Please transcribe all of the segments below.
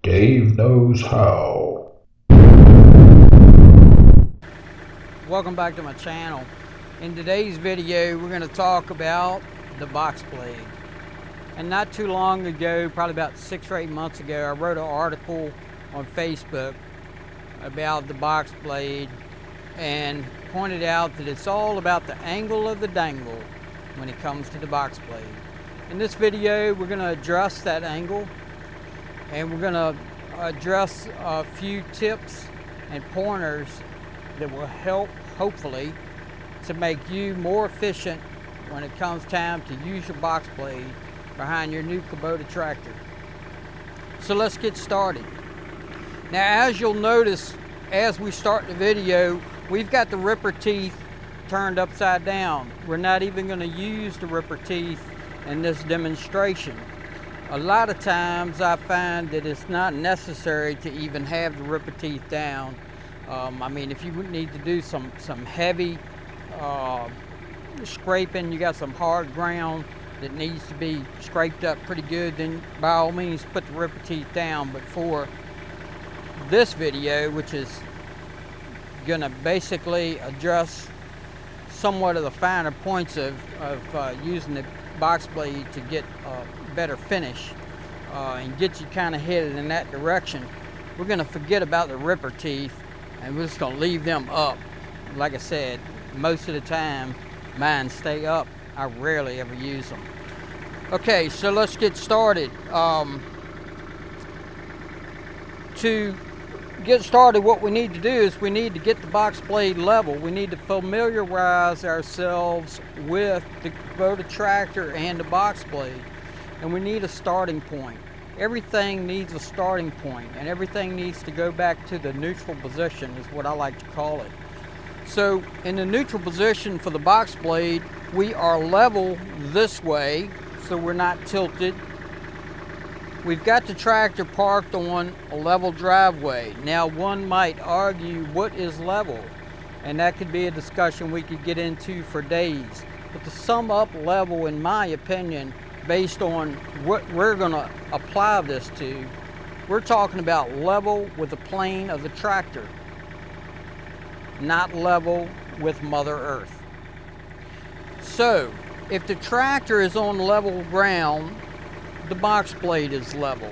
Dave knows how. Welcome back to my channel. In today's video we're going to talk about the box blade. And not too long ago, probably about 6 or 8 months ago, I wrote an article on Facebook about the box blade and pointed out that it's all about the angle of the dangle when it comes to the box blade. In this video we're going to address that angle, and we're going to address a few tips and pointers that will help, hopefully, to make you more efficient when it comes time to use your box blade behind your new Kubota tractor. So let's get started. Now, as you'll notice as we start the video, we've got the ripper teeth turned upside down. We're not even going to use the ripper teeth in this demonstration. A lot of times I find that it's not necessary to even have the ripper teeth down. I mean, if you need to do some heavy scraping, you got some hard ground that needs to be scraped up pretty good, then by all means put the ripper teeth down. But for this video, which is gonna basically address somewhat of the finer points of using the box blade to get a better finish and get you kind of headed in that direction, we're gonna forget about the ripper teeth and we're just gonna leave them up. Like I said, most of the time mine stay up. I rarely ever use them. Okay, so let's get started. To get started, what we need to do is we need to get the box blade level. We need to familiarize ourselves with the Kubota tractor and the box blade, and we need a starting point. Everything needs a starting point, and everything needs to go back to the neutral position, is what I like to call it. So in the neutral position for the box blade, we are level this way, so we're not tilted. We've got the tractor parked on a level driveway. Now, one might argue, what is level? And that could be a discussion we could get into for days. But to sum up level, in my opinion, based on what we're gonna apply this to, we're talking about level with the plane of the tractor, not level with Mother Earth. So, if the tractor is on level ground, the box blade is level.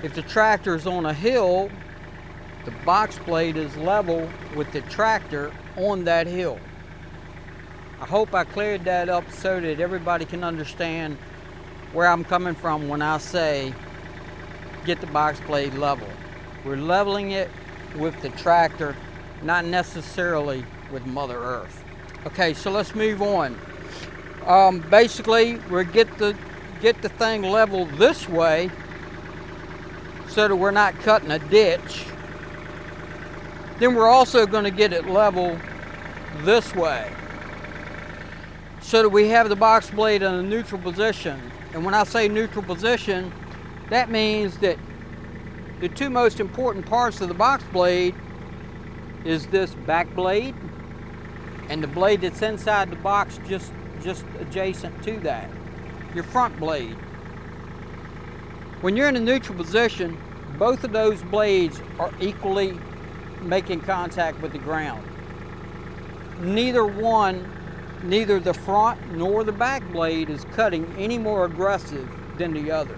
If the tractor is on a hill, the box blade is level with the tractor on that hill. I hope I cleared that up so that everybody can understand where I'm coming from when I say get the box blade level. We're leveling it with the tractor, not necessarily with Mother Earth. Okay, so let's move on. Basically, we'll get the thing level this way so that we're not cutting a ditch. Then we're also going to get it level this way so that we have the box blade in a neutral position. And when I say neutral position, that means that the two most important parts of the box blade is this back blade and the blade that's inside the box just adjacent to that, your front blade. When you're in a neutral position, both of those blades are equally making contact with the ground. Neither the front nor the back blade is cutting any more aggressive than the other.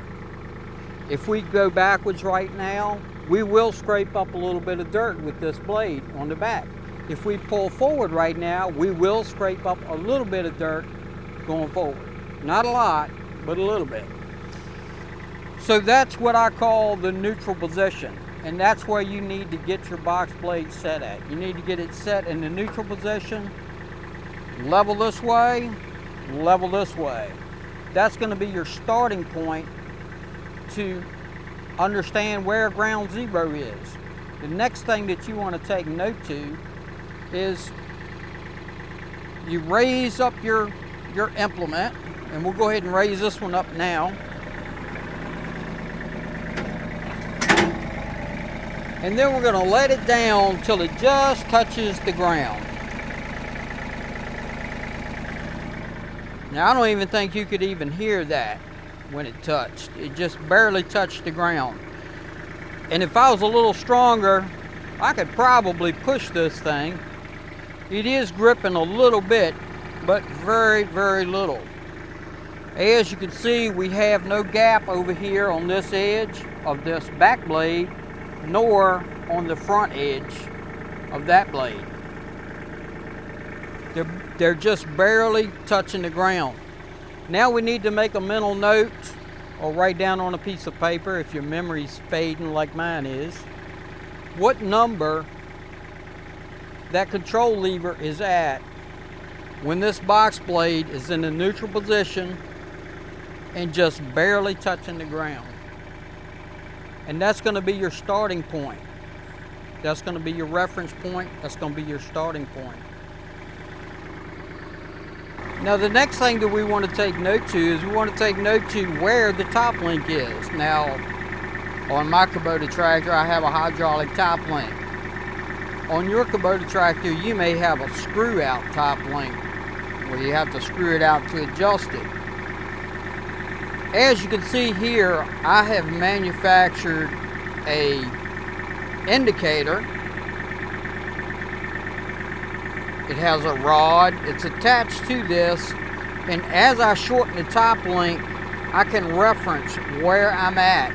If we go backwards right now, we will scrape up a little bit of dirt with this blade on the back. If we pull forward right now, we will scrape up a little bit of dirt going forward. Not a lot, but a little bit. So that's what I call the neutral position. And that's where you need to get your box blade set at. You need to get it set in the neutral position, level this way, level this way. That's going to be your starting point to understand where ground zero is. The next thing that you want to take note to is you raise up your implement, and we'll go ahead and raise this one up now. And then we're going to let it down till it just touches the ground. Now, I don't even think you could even hear that when it touched. It just barely touched the ground. And if I was a little stronger, I could probably push this thing. It is gripping a little bit, but very, very little. As you can see, we have no gap over here on this edge of this back blade, nor on the front edge of that blade. They're just barely touching the ground. Now we need to make a mental note, or write down on a piece of paper if your memory's fading like mine is, what number that control lever is at when this box blade is in the neutral position and just barely touching the ground. And that's going to be your starting point. That's going to be your reference point. That's going to be your starting point. Now the next thing that we want to take note to is we want to take note to where the top link is. Now on my Kubota tractor I have a hydraulic top link. On your Kubota tractor you may have a screw out top link where you have to screw it out to adjust it. As you can see here, I have manufactured a indicator. It has a rod, it's attached to this, and as I shorten the top link, I can reference where I'm at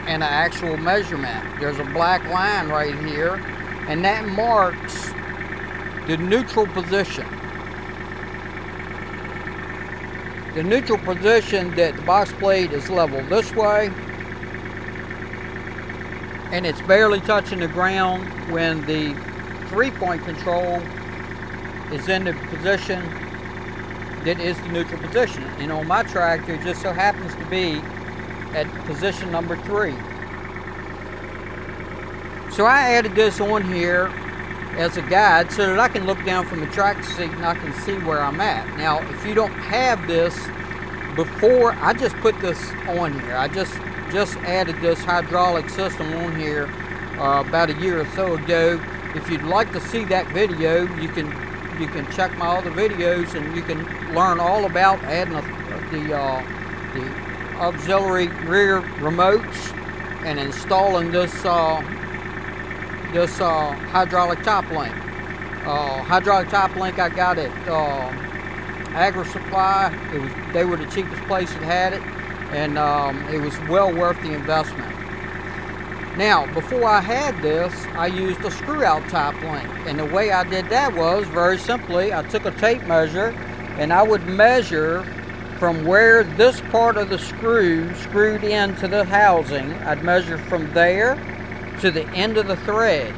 in an actual measurement. There's a black line right here, and that marks the neutral position. The neutral position that the box blade is level this way, and it's barely touching the ground when the 3-point control is in the position that is the neutral position. And on my tractor, it just so happens to be at position number 3. So I added this on here as a guide so that I can look down from the tractor seat and I can see where I'm at. Now, if you don't have this before, I just put this on here. I just added this hydraulic system on here about a year or so ago. If you'd like to see that video, you can check my other videos and you can learn all about adding the auxiliary rear remotes and installing this hydraulic top link. Hydraulic top link I got at Agri Supply. They were the cheapest place that had it, and it was well worth the investment. Now, before I had this, I used a screw out top link, and the way I did that was very simply, I took a tape measure and I would measure from where this part of the screw screwed into the housing. I'd measure from there to the end of the thread.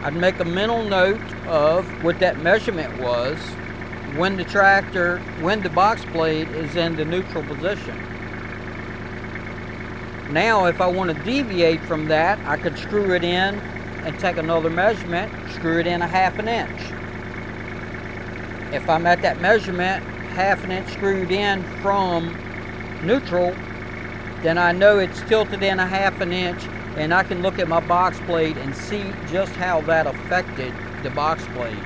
I'd make a mental note of what that measurement was when the box blade is in the neutral position. Now, if I want to deviate from that, I could screw it in and take another measurement, screw it in 1/2 inch. If I'm at that measurement, 1/2 inch screwed in from neutral, then I know it's tilted in 1/2 inch, and I can look at my box blade and see just how that affected the box blade.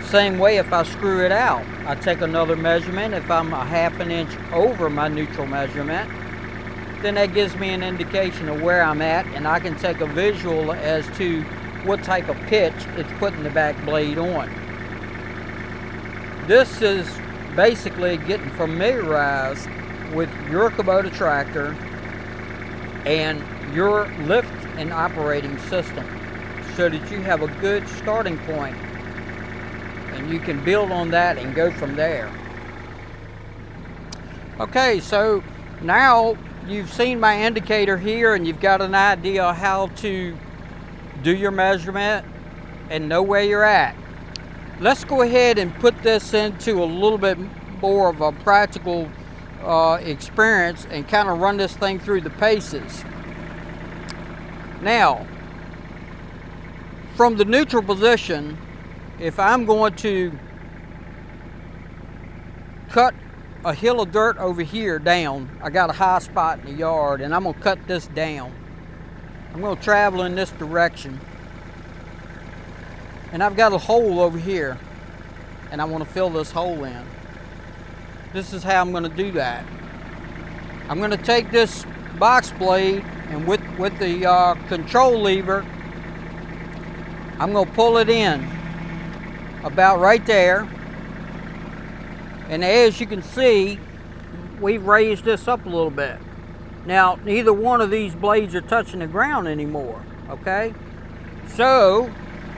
Same way if I screw it out, I take another measurement. If I'm 1/2 inch over my neutral measurement, then that gives me an indication of where I'm at, and I can take a visual as to what type of pitch it's putting the back blade on. This is basically getting familiarized with your Kubota tractor and your lift and operating system so that you have a good starting point and you can build on that and go from there. Okay, so now you've seen my indicator here and you've got an idea how to do your measurement and know where you're at. Let's go ahead and put this into a little bit more of a practical experience and kind of run this thing through the paces. Now, from the neutral position, if I'm going to cut a hill of dirt over here down, I got a high spot in the yard and I'm going to cut this down. I'm going to travel in this direction. And I've got a hole over here and I want to fill this hole in. This is how I'm going to do that. I'm going to take this box blade, and with the control lever, I'm going to pull it in about right there. And as you can see, we've raised this up a little bit. Now, neither one of these blades are touching the ground anymore, okay? So,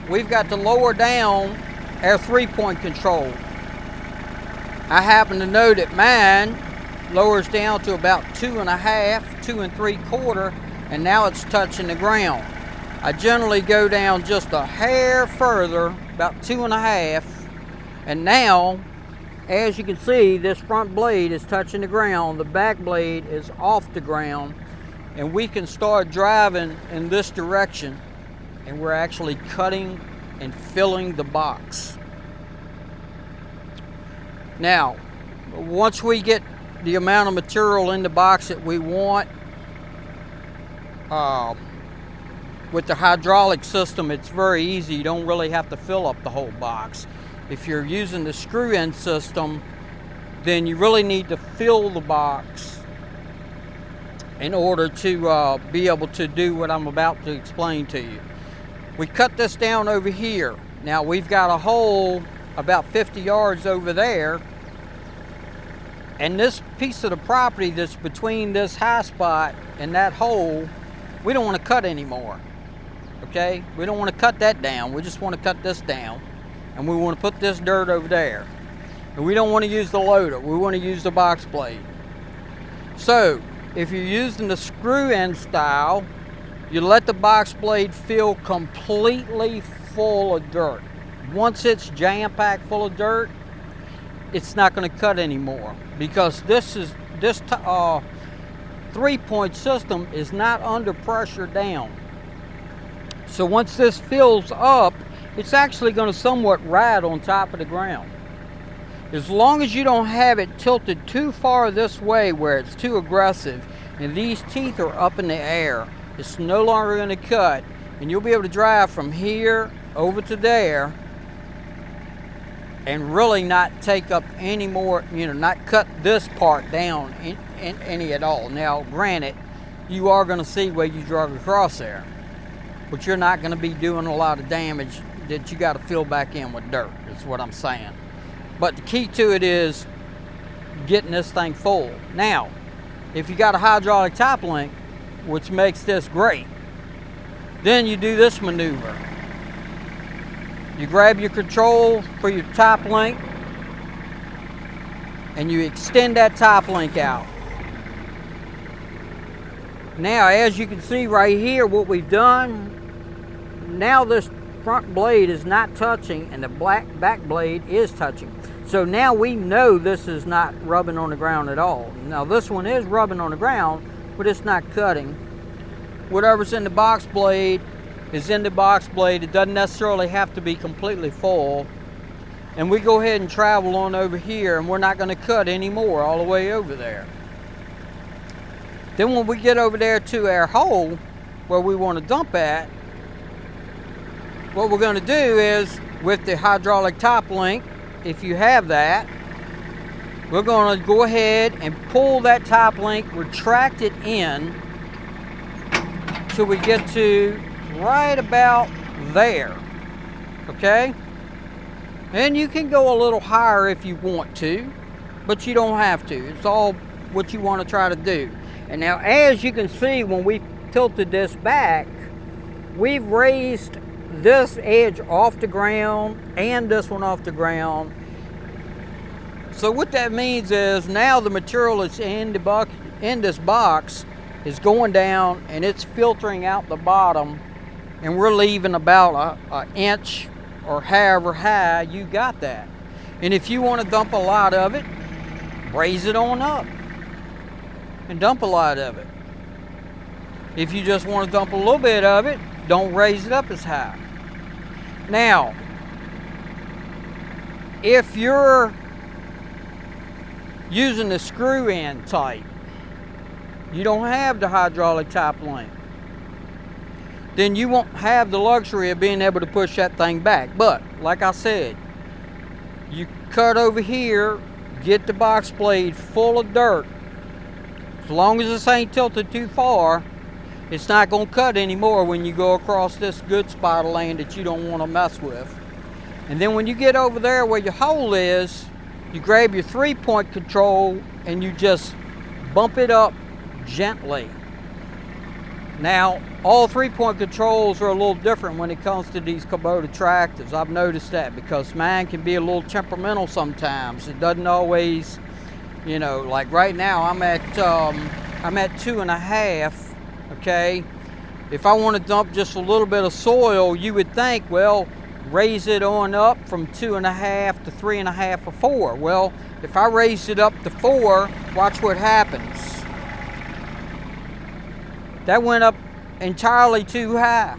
we've got to lower down our 3-point control. I happen to know that mine lowers down to about 2.5, 2 3/4, and now it's touching the ground. I generally go down just a hair further, about 2.5, and now, as you can see, this front blade is touching the ground, the back blade is off the ground, and we can start driving in this direction, and we're actually cutting and filling the box. Now, once we get the amount of material in the box that we want, with the hydraulic system, it's very easy. You don't really have to fill up the whole box. If you're using the screw-in system, then you really need to fill the box in order to be able to do what I'm about to explain to you. We cut this down over here. Now we've got a hole about 50 yards over there, and this piece of the property that's between this high spot and that hole, we don't want to cut anymore. Okay, we don't want to cut that down. We just want to cut this down, and we want to put this dirt over there. And we don't want to use the loader. We want to use the box blade. So if you're using the screw-in style, you let the box blade fill completely full of dirt. Once it's jam-packed full of dirt, it's not going to cut anymore, because this 3-point system is not under pressure down. So once this fills up, it's actually going to somewhat ride on top of the ground. As long as you don't have it tilted too far this way where it's too aggressive and these teeth are up in the air, it's no longer going to cut, and you'll be able to drive from here over to there and really not take up any more, not cut this part down in any at all. Now, granted, you are going to see where you drug across there, but you're not going to be doing a lot of damage that you got to fill back in with dirt, is what I'm saying. But the key to it is getting this thing full. Now, if you got a hydraulic top link, which makes this great, then you do this maneuver. You grab your control for your top link, and you extend that top link out. Now, as you can see right here, what we've done, now this front blade is not touching and the back blade is touching. So now we know this is not rubbing on the ground at all. Now this one is rubbing on the ground, but it's not cutting. Whatever's in the box blade is in the box blade. It doesn't necessarily have to be completely full. And we go ahead and travel on over here, and we're not going to cut anymore all the way over there. Then when we get over there to our hole where we want to dump at, what we're going to do is, with the hydraulic top link, if you have that, we're going to go ahead and pull that top link, retract it in till we get to right about there. Okay? And you can go a little higher if you want to, but you don't have to. It's all what you want to try to do. And now, as you can see, when we tilted this back, we've raised this edge off the ground and this one off the ground. So what that means is now the material that's in this box is going down and it's filtering out the bottom, and we're leaving about an inch or however high you got that. And if you want to dump a lot of it, raise it on up and dump a lot of it. If you just want to dump a little bit of it, don't raise it up as high. Now, if you're using the screw-in type, you don't have the hydraulic top link, then you won't have the luxury of being able to push that thing back. But like I said, you cut over here, get the box blade full of dirt As long as this ain't tilted too far, it's not going to cut anymore when you go across this good spot of land that you don't want to mess with. And then when you get over there where your hole is, you grab your 3-point control and you just bump it up gently. Now, all 3-point controls are a little different when it comes to these Kubota tractors. I've noticed that because mine can be a little temperamental sometimes. It doesn't always, you know, like right now I'm at 2.5, okay? If I want to dump just a little bit of soil, you would think, well, raise it on up from 2.5 to 3.5 or 4. Well, if I raise it up to 4, watch what happens. That went up entirely too high.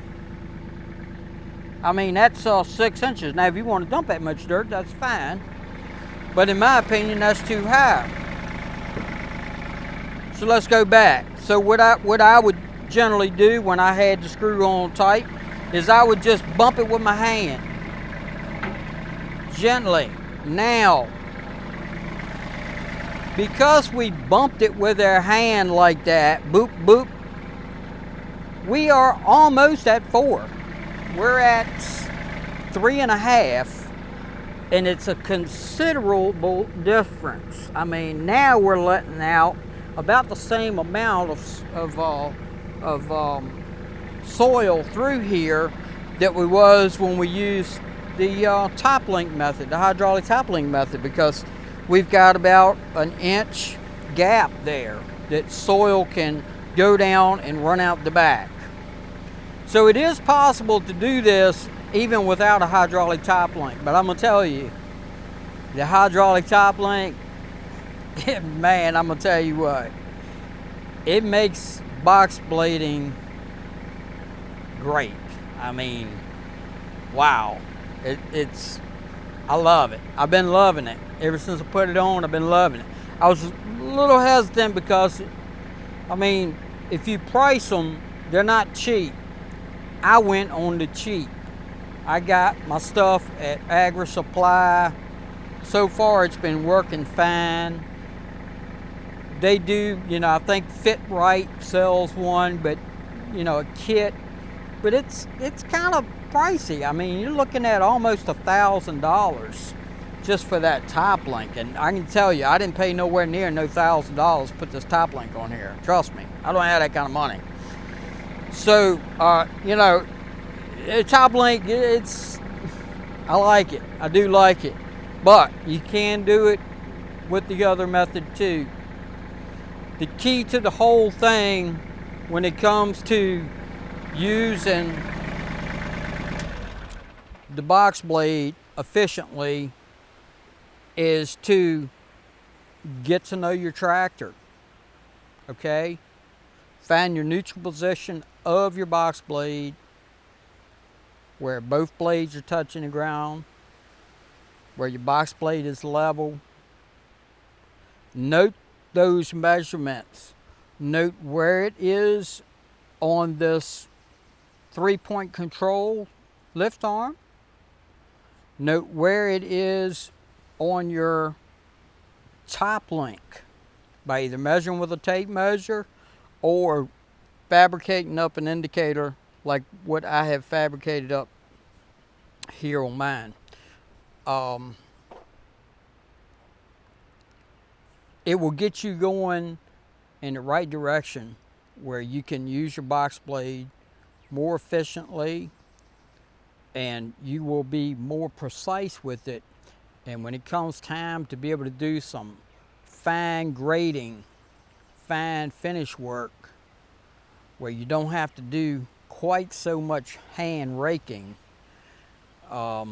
I mean, that's 6 inches. Now, if you want to dump that much dirt, that's fine. But in my opinion, that's too high. So let's go back. So what I would generally do when I had the screw on tight is I would just bump it with my hand. Gently. Now, because we bumped it with our hand like that, boop, boop, we are almost at 4. We're at 3.5, and it's a considerable difference. I mean, now we're letting out about the same amount of soil through here that we was when we used the top link method, the hydraulic top link method, because we've got about an inch gap there that soil can go down and run out the back. So it is possible to do this even without a hydraulic top link, but I'm gonna tell you, the hydraulic top link, man, I'm gonna tell you what, it makes box blading great. I mean, wow, I love it. I've been loving it ever since I put it on. I've been loving it. I was a little hesitant because, I mean, if you price them, they're not cheap. I went on the cheap. I got my stuff at Agri Supply. So far, it's been working fine. They do, you know, I think Fit Right sells one, but, you know, a kit. But it's kind of pricey. I mean, you're looking at almost $1,000 just for that top link. And I can tell you, I didn't pay nowhere near no $1,000 to put this top link on here. Trust me, I don't have that kind of money. So, you know, top link, I like it. I do like it. But you can do it with the other method too. The key to the whole thing when it comes to using the box blade efficiently is to get to know your tractor, okay? Find your neutral position of your box blade where both blades are touching the ground, where your box blade is level. Note those measurements. Note where it is on this 3-point control lift arm. Note where it is on your top link by either measuring with a tape measure or fabricating up an indicator like what I have fabricated up here on mine. It will get you going in the right direction where you can use your box blade more efficiently and you will be more precise with it. And when it comes time to be able to do some fine grading, fine finish work, where you don't have to do quite so much hand raking, I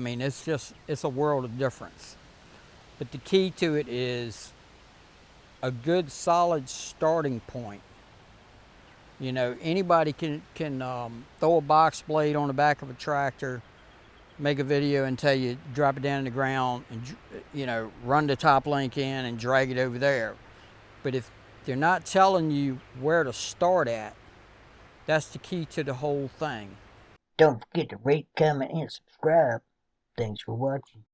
mean, it's a world of difference. But the key to it is a good solid starting point. You know, anybody can throw a box blade on the back of a tractor, make a video and tell you drop it down in the ground and, you know, run the top link in and drag it over there. But if they're not telling you where to start at, that's the key to the whole thing. Don't forget to rate, comment, and subscribe. Thanks for watching.